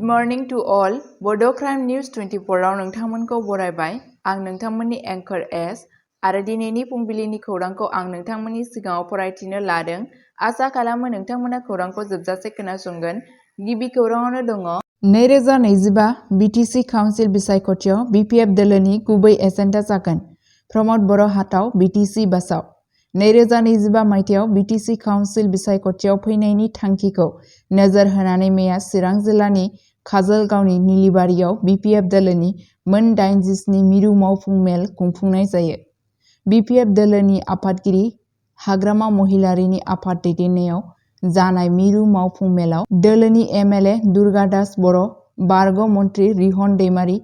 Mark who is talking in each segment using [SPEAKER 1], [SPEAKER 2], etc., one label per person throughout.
[SPEAKER 1] morning to all. Bodo News 24 आव नोंथांमोनखौ बरायबाय। आं नोंथांमोननि एंकर एस आरो दिनैनि फुंबिलिनि खौरांखौ आं नोंथांमोननि सिगाङाव फरायथिनो लादों। आसा खालामो नोंथांमोना खौरांखौ जोबजासे खोनासंगोन। गिबि खौराङावनो दङ 2025 BTC काउन्सिल बिसायख'थियाव BPF दोलोनि गुबै एजेन्डा जागोन। प्रमद बर' हाटाव BTC बासाव 2025 मायथाइयाव BTC काउन्सिल बिसायख'थियाव फैनायनि थांखिखौ नोजोर होनानै मैया चिरां जिल्लानि काजलगावनि निलिबारियाव BPF दोलोनि मोन 87 मिरु मावफुं मेल खुंफुंनाय जायो। BPF दोलोनि आफादगिरि हाग्रामा महिलारिनि आफाद दैदेननायाव जानाय मिरु मावफुं मेलाव दोलोनि MLA दुर्गादास बर', बारग' मन्त्रि रिहन दैमारि,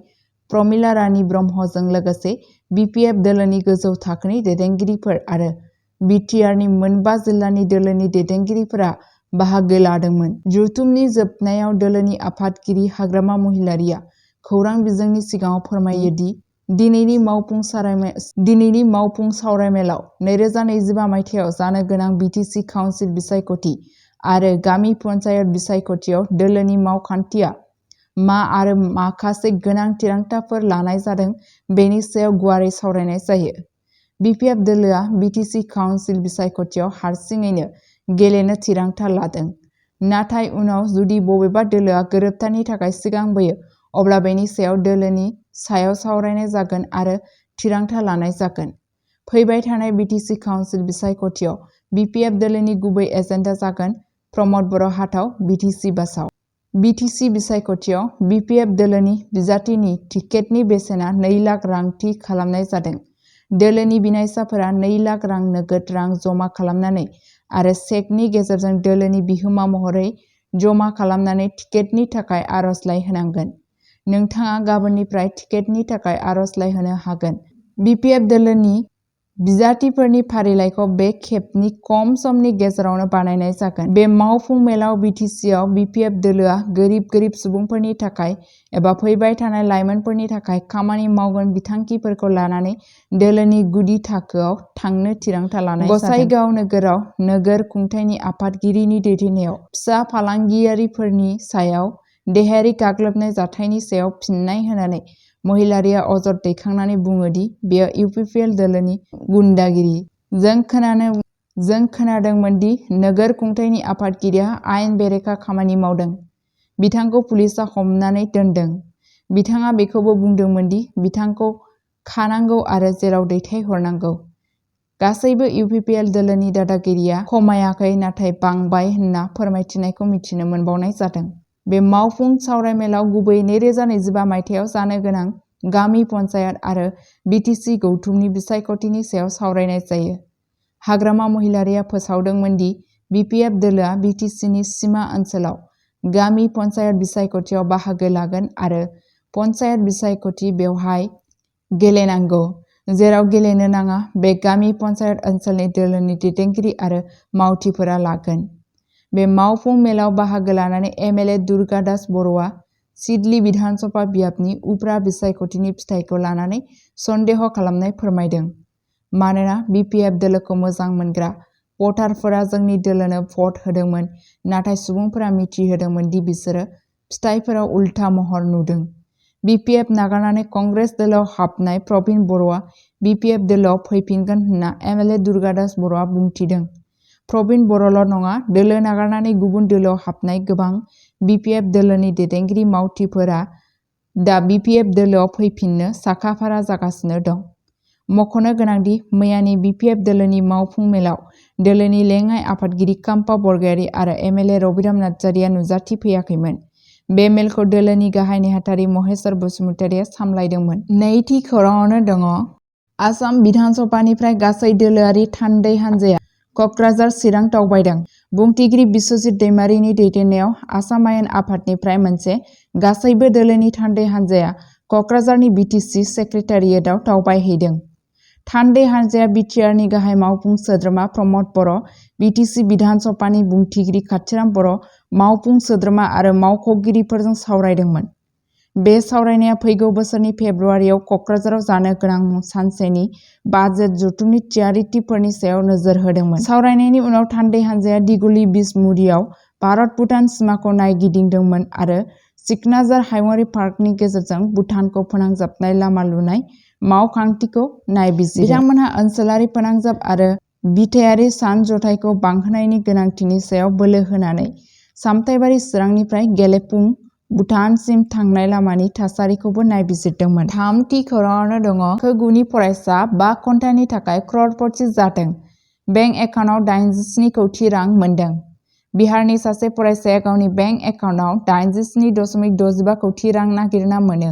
[SPEAKER 1] प्रमिला रानी ब्रह्मजों लोगोसे BPF दोलोनि गोजौ थाखोनि दैदेनगिरिफोर आरो BTRनि मोनबा जिल्लानि दोलोनि दैदेनगिरिफोरा बाहागो लादोंमोन। जथुमनि जोबनायाव दोलोनि आफादगिरि हाग्रामा महिलारिया खौरां बिजोंनि सिगाङाव फोरमायो दि दिनैनि मावफुं सावरायमेलाव 2025 मायथाइयाव जानो गोनां BTC काउन्सिल बिसायख'थि आरो गामि पन्चायत बिसायख'थियाव दोलोनि मावखान्थिया मा आरो माखासे गोनां थिरांथाफोर लानाय जादों बेनि सायाव गुवारै सावरायनाय जायो। BPF दोलोआ BTC काउन्सिल बिसायख'थियाव हारसिङैनो गेलेनो थिरांथा लादों। नाथाय उनाव जुदि बबेबा दोलोआ गोरोबथानि थाखाय सिगांबोयो अब्ला बेनि सायाव दोलोनि सायाव सावरायनाय जागोन आरो थिरांथा लानाय जागोन। फैबाय थानाय BTC काउन्सिल बिसायख'थियाव BPF दोलोनि गुबै एजेन्डा जागोन प्रमद बर' हाटाव BTC बासाव। BTC बिसायख'थियाव BPF दोलोनि बिजाथिनि टिकेटनि बेसेना 2 लाख रां थि खालामनाय जादों। दोलोनि बिनायसाफोरा 2 लाख रां नोगोद रां जमा खालामनानै आरो चेकनि गेजेरजों दोलोनि बिहोमा महरै जमा खालामनानै टिकेटनि थाखाय आर'जलाइ होनांगोन। नोंथाङा गाबोननिफ्राय टिकेटनि थाखाय आर'जलाइ होनो हागोन। BPF दोलोनि बिजाथिफोरनि फारिलाइखौ बे खेबनि खम समनि गेजेरावनो बानायनाय जागोन। बे मावफुं मेलाव BTCआव BPF दोलोआ गोरिब सुबुंफोरनि थाखाय एबा फैबाय थानाय लाइमोनफोरनि थाखाय खामानि मावगोन बिथांखिफोरखौ लानानै दोलोनि गुदि थाखोआव थांनो थिरांथा लानाय जादों। गसाइगाव नोगोराव नोगोर खुंथायनि आफादगिरिनि दैदेननायाव फिसा फालांगियारिफोरनि सायाव देहायारि गाग्लोबनाय जाथायनि सायाव फिन्नाय होनानै महिलारिया अजद दैखांनानै बुङो दि बेयो UPPL दोलोनि गुन्डागिरि। जों खोनादोंमोन दि नोगोर खुंथायनि आफादगिरिया आयेन बेरेखा खामानि मावदों। बिथांखौ पुलिसआ हमनानै दोनदों। बिथाङा बेखौबो बुंदोंमोन दि बिथांखौ खानांगौ आरो जेराव दैथायहरनांगौ। गासैबो UPPL दोलोनि दादागिरिया खमायाखै नाथाय बांबाय होनना फोरमायथिनायखौ मिथिनो मोनबावनाय जादों। बे मावफुं सावरायमेलाव गुबैयै 2025 मायथाइयाव जानो गोनां गामि पन्चायत आरो BTC गौथुमनि बिसायख'थिनि सायाव सावरायनाय जायो। हाग्रामा महिलारिया फोसावदोंमोन दि BPF दोलोआ BTCनि सिमा ओनसोलाव गामि पन्चायत बिसायख'थियाव बाहागो लागोन आरो पन्चायत बिसायख'थि बेवहाय गेलेनांगौ। जेराव गेलेनो नाङा बे गामि पन्चायत ओनसोलनि दोलोनि दैदेनगिरि आरो मावथिफोरा लागोन। बे मावफुं मेलाव बाहागो लानानै MLA दुर्गादास बर'आ सिडली बिधानसभा बियाबनि उफ्रा बिसायख'थिनि फिथाइखौ लानानै सन्देह खालामनाय फोरमायदों। मानोना BPF दोलोखौ मोजां मोनग्रा भटारफोरा जोंनि दोलोनो भट होदोंमोन नाथाय सुबुंफोरा मिथिहोदोंमोन दि बिसोरो फिथाइफोराव उल्था महर नुदों। BPF नागारनानै कंग्रेस दोलोआव हाबनाय प्रबिन बर'आ BPF दोलोआव फैफिनगोन होनना MLA दुर्गादास बर'आ बुंथिदों। प्रबिन बर'ल' नङा दोलो नागारनानै गुबुन दोलोआव हाबनाय गोबां BPF दोलोनि दैदेनगिरि मावथिफोरा दा BPF दोलोआव फैफिननो साखाफारा जागासिनो दं। मख'नो गोनांदि मैयानि BPF दोलोनि मावफुं मेलाव दोलोनि लेङाइ आफादगिरि काम्पा बरगयारी आरो MLA रबिराम नार्जारिया नुजाथिफैयाखैमोन। बे मेलखौ दोलोनि गाहाय नेहाथारि महेश्वर बसुमतारिया सामलायदोंमोन। नैथि खौराङावनो दङ आसाम बिधानसभानिफ्राय गासै दोलोआरि थान्दै हान्जाया क'क्राझार चिरां दावबायदों। बुंथिगिरि बिस्वजित दैमारिनि दैदेननायाव आसाम आयेन आफादनिफ्राय मोनसे गासैबो दोलोनि थान्दै हान्जाया क'क्राझारनि BTC सेक्रेटारियेटआव दावबायहैदों। थान्दै हान्जाया BTRनि गाहाय मावफुं सोद्रोमा प्रमद बर', BTC बिधानसभानि बुंथिगिरि खाथिराम बर', मावफुं सोद्रोमा आरो मावख'गिरिफोरजों सावरायदोंमोन। बे सावरायनाया फैगौ बोसोरनि फेब्रुआरियाव क'क्राझाराव जानो गोनां सानसेनि बाजेट जथुमनि थियारिथिफोरनि सायाव नोजोर होदोंमोन। सावरायनायनि उनाव थान्दै हान्जाया दिगुली बिसमुरियाव भारत-भुटान सिमाखौ नायगिदिंदोंमोन आरो सिकनाझार हायुङारि पार्कनि गेजेरजों भुटानखौ फोनांजाबनाय लामा लुनाय मावखान्थिखौ नायबिजिरो। बिथांमोनहा ओनसोलारि फोनांजाब आरो बिथायारि सानज'थायखौ बांहोनायनि गोनांथिनि सायाव बोलो होनानै सामथायबारि सोरांनिफ्राय गेलेफुं भुटानसिम थांनाय लामानि थासारिखौबो नायबिजिरदोंमोन। थामथि खौराङावनो दङ थाखो 9 नि फरायसा 5 घन्टानि थाखाय क्ररपति जादों। बेंक एकाउन्टआव 87 कौटि रां मोनदों। बिहारनि सासे फरायसाया गावनि बेंक एकाउन्टआव 87.65 कौटि रां नागिरना मोनो।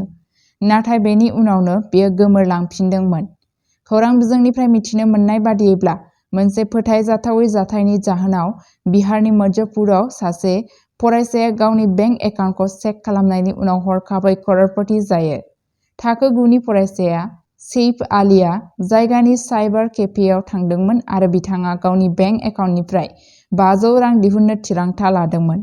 [SPEAKER 1] नाथाय बेनि उनावनो बेयो गोमोरलांफिनदोंमोन। खौरां बिजोंनिफ्राय मिथिनो मोननाय बादियैब्ला मोनसे फोथायजाथावै जाथायनि जाहोनाव बिहारनि मध्यपुराव सासे फरायसाया गावनि बेंक एकाउन्टखौ चेक खालामनायनि उनाव हरखाबै क्ररपति जायो। थाखो 9 नि फरायसाया सैफ आलीआ जायगानि साइबार केफेआव थांदोंमोन आरो बिथाङा गावनि बेंक एकाउन्टनिफ्राय 500 रां दिहुननो थिरांथा लादोंमोन।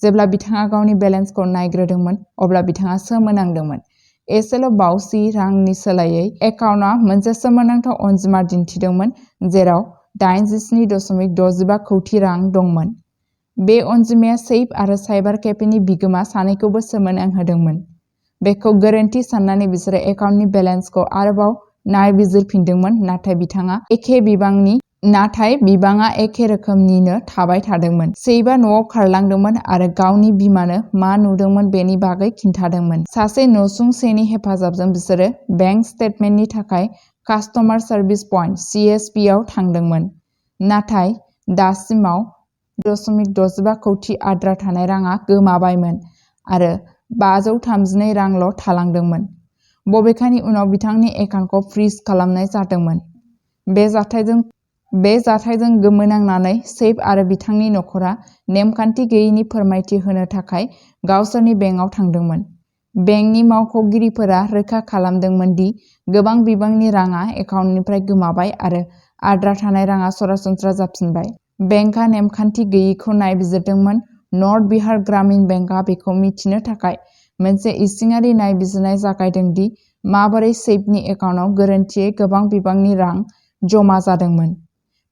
[SPEAKER 1] जेब्ला बिथाङा गावनि बेलेन्सखौ नायग्रोदोंमोन अब्ला बिथाङा सोमोनांदोंमोन। एसेल' बावसि रांनि सोलायै एकाउन्टआ मोनसे सोमोनांथाव अनजिमा दिन्थिदोंमोन जेराव 87.65 कौटि रां दंमोन। बे अनजिमाया सैफ आरो साइबार केफेनि बिगोमा सानैखौबो सोमोनांहोदोंमोन। बेखौ गोरोन्थि साननानै बिसोरो एकाउन्टनि बेलेन्सखौ आरोबाव नायबिजिरफिनदोंमोन नाथाय बिबाङा एखे रोखोमनिनो थाबाय थादोंमोन। सैफआ न'आव खारलांदोंमोन आरो गावनि बिमानो मा नुदोंमोन बेनि बागै खिन्थादोंमोन। सासे नसुंसेनि हेफाजाबजों बिसोरो बेंक स्टेटमेन्टनि थाखाय कास्टमार सार्भिस पइन्ट (CSP) आव थांदोंमोन। नाथाय दासिमाव 65 कौटि आद्रा थानाय राङा गोमाबायमोन आरो 532 रांल' थालांदोंमोन। बबेखानि उनाव बिथांनि एकाउन्टखौ फ्रीज खालामनाय जादोंमोन। बे जाथायजों गोमोनांनानै सैफ आरो बिथांनि नखरा नेमखान्थि गैयैनि फोरमायथि होनो थाखाय गावसोरनि बेंकआव थांदोंमोन। बेंकनि मावख'गिरिफोरा रोखा खालामदोंमोन दि गोबां बिबांनि राङा एकाउन्टनिफ्राय गोमाबाय आरो आद्रा थानाय राङा सरासनस्रा जाफिनबाय। बेंकआ नेमखान्थि गैयैखौ नायबिजिरदोंमोन। नर्थ बिहार ग्रामीण बेंकआ बेखौ मिथिनो थाखाय मोनसे इसिङारि नायबिजिरनाय जागायदों दि माबोरै सैफनि एकाउन्टआव गोरोन्थियै गोबां बिबांनि रां जमा जादोंमोन।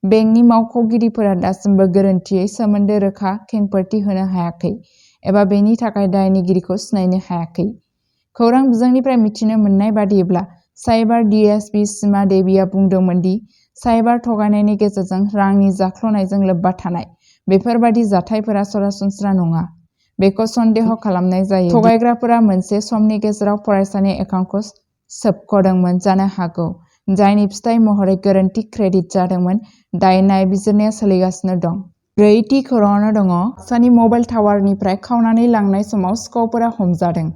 [SPEAKER 1] बेंकनि मावख'गिरिफोरा दासिमबो गोरोन्थियै सोमोन्दो रोखा खेंफोरथि होनो हायाखै एबा बेनि थाखाय दायनिगिरिखौ सिनायनो हायाखै। खौरां बिजोंनिफ्राय मिथिनो मोननाय बादियैब्ला साइबार DSP सीमा देवीआ बुंदोंमोन दि साइबार थगायनायनि गेजेरजों रांनि जाख्ल'नायजों लोब्बा थानाय बेफोरबादि जाथायफोरा सरासनस्रा नङा। बेखौ सन्देह खालामनाय जायो दि थगायग्राफोरा मोनसे समनि गेजेराव फरायसानि एकाउन्टखौ सोबख'दोंमोन जानो हागौ, जायनि फिथाय महरै गोरोन्थि क्रेडिट जादोंमोन। दाय नायबिजिरनाया सोलिगासिनो दं। ब्रैथि खौराङावनो दङ बाक्सानि मबाइल टावारनिफ्राय खावनानै लांनाय समाव सिखावफोरा हमजादों।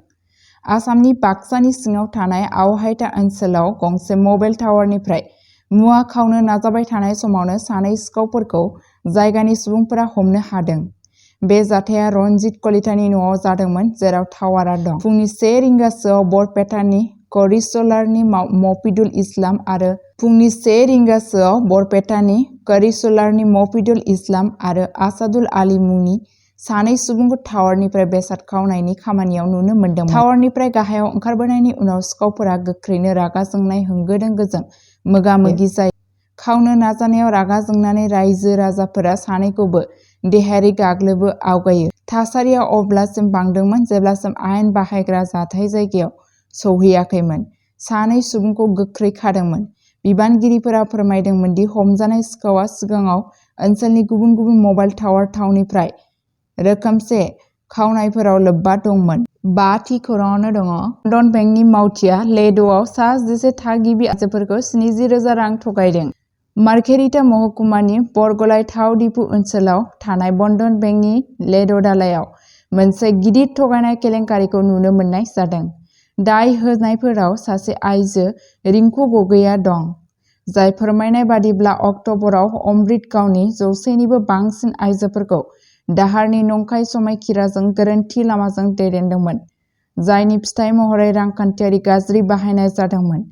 [SPEAKER 1] आसामनि बाक्सानि सिङाव थानाय आवहायथा ओनसोलाव गंसे मबाइल टावारनिफ्राय मुवा खावनो नाजाबाय थानाय समावनो सानै सिखावफोरखौ जायगानि सुबुंफोरा हमनो हादों। बे जाथाया रनजित कलितानि न'आव जादोंमोन जेराव टावारा दं। फुंनि 1 रिंगासोआव बरपेटानि करिसलारनि मफिदुल इस्लाम आरो फुंनि 1 रिंगासोआव बरपेटानि करिसलारनि मफिदुल इस्लाम आरो आसादुल आली मुंनि सानै सुबुंखौ टावारनिफ्राय बेसाद खावनायनि खामानियाव नुनो मोन्दोंमोन। टावारनिफ्राय गाहायाव ओंखारबोनायनि उनाव सिखावफोरा गोख्रैनो रागा जोंनाय होंगो-दोंगोजों मोगा-मोगि जायो। खावनो नाजानायाव रागा जोंनानै रायजो राजाफोरा सानैखौबो देहायारि गाग्लोबो आवगायो। थासारिया अब्लासिम बांदोंमोन जेब्लासिम आयेन बाहायग्रा जाथाय जायगायाव सौहैयाखैमोन। सानै सुबुंखौ गोख्रै खादोंमोन। बिबानगिरिफोरा फोरमायदोंमोन दि हमजानाय सिखावआ सिगाङाव ओनसोलनि गुबुन गुबुन मबाइल टावार थावनिफ्राय रोखोमसे खावनायफोराव लोब्बा दंमोन। 5थि खौराङावनो दङ बन्धन बेंकनि मावथिआ लेड'आव सा 11 थागिबि आइजोफोरखौ 70,000 रां थगायदों। मार्घेरिटा महकुमानि बरगलाय थाव दिपु ओनसोलाव थानाय बन्धन बेंकनि लेड' दालायाव मोनसे गिदिर थगायनाय केलेंकारिखौ नुनो मोननाय जादों। दाय होनायफोराव सासे आइजो रिंकु गगैआ दं, जाय फोरमायनाय बादिब्ला अक्ट'बराव अमृत गावनि 100निबो बांसिन आइजोफोरखौ दाहारनि नंखाय समायखिराजों गोरोन्थि लामाजों दैदेनदोंमोन, जायनि फिथाय महरै रांखान्थियारि गाज्रि बाहायनाय जादोंमोन।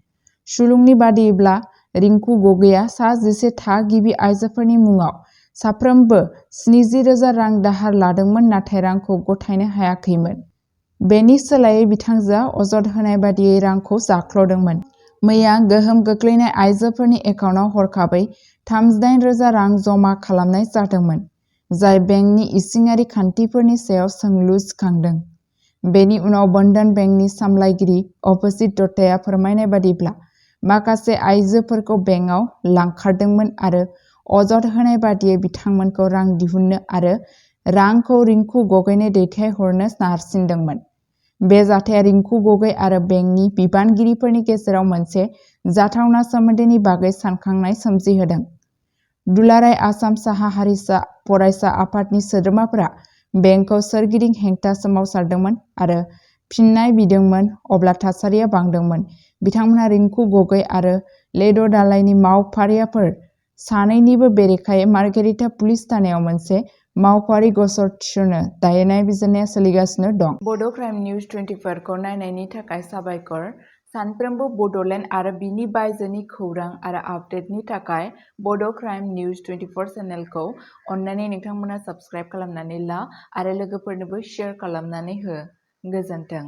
[SPEAKER 1] सुलुंनि बादियैब्ला रिंकु गगैआ सा 11 थागिबि आइजोफोरनि मुङाव साफ्रोमबो 70,000 रां दाहार लादोंमोन नाथाय रांखौ गथायनो हायाखैमोन। बेनि सोलायै बिथांजोआ अजद होनाय बादियै रांखौ जाख्ल'दोंमोन। मैया गोहोम गोग्लैनाय आइजोफोरनि एकाउन्टआव हरखाबै 38,000 रां जमा खालामनाय जादोंमोन, जाय बेंकनि इसिङारि खान्थिफोरनि सायाव सोंलु सिखांदों। बेनि उनाव बन्धन बेंकनि सामलायगिरि अभिजित दत्ताया फोरमायनाय बादिब्ला माखासे आइजोफोरखौ बेंकआव लांखारदोंमोन आरो अजद होनाय बादियै बिथांमोनखौ रां दिहुननो आरो रांखौ रिंकु गगैनो दैथायहरनो नारसिनदोंमोन। बे जाथाया रिंकु गगै आरो बेंकनि बिबानगिरिफोरनि गेजेराव मोनसे जाथावना सोमोन्दोनि बागै सानखांनाय सोमजिहोदों। दुलाराय आसाम साहा हारिसा फरायसा आफादनि सोद्रोमाफोरा बेंकखौ सोरगिदिं हेंथा सोमावसारदोंमोन आरो फिननाय बिदोंमोन, अब्ला थासारिया बांदोंमोन। बिथांमोनहा रिंकु गगै आरो लेड' दालायनि मावफारियाफोर सानैनिबो बेरेखायै मार्गेरिटा पुलिस थानायाव मोनसे मावफारि गसर थिसनो दायो बिजिरनाया सोलिगासिनो दं। बड' क्राइम निउज 24 खौ नायनायनि थाखाय साबायखर। सानफ्रोमबो बड'लेण्ड आरो बिनि बायजोनि खौरां आरो आपडेटनि थाखाय बड' क्राइम निउज 24 चेनेलखौ अन्नानै नोंथांमोना साबस्क्राइब खालामनानै ला आरो लोगोफोरनोबो शेयार खालामनानै हो। गोजोन्थों।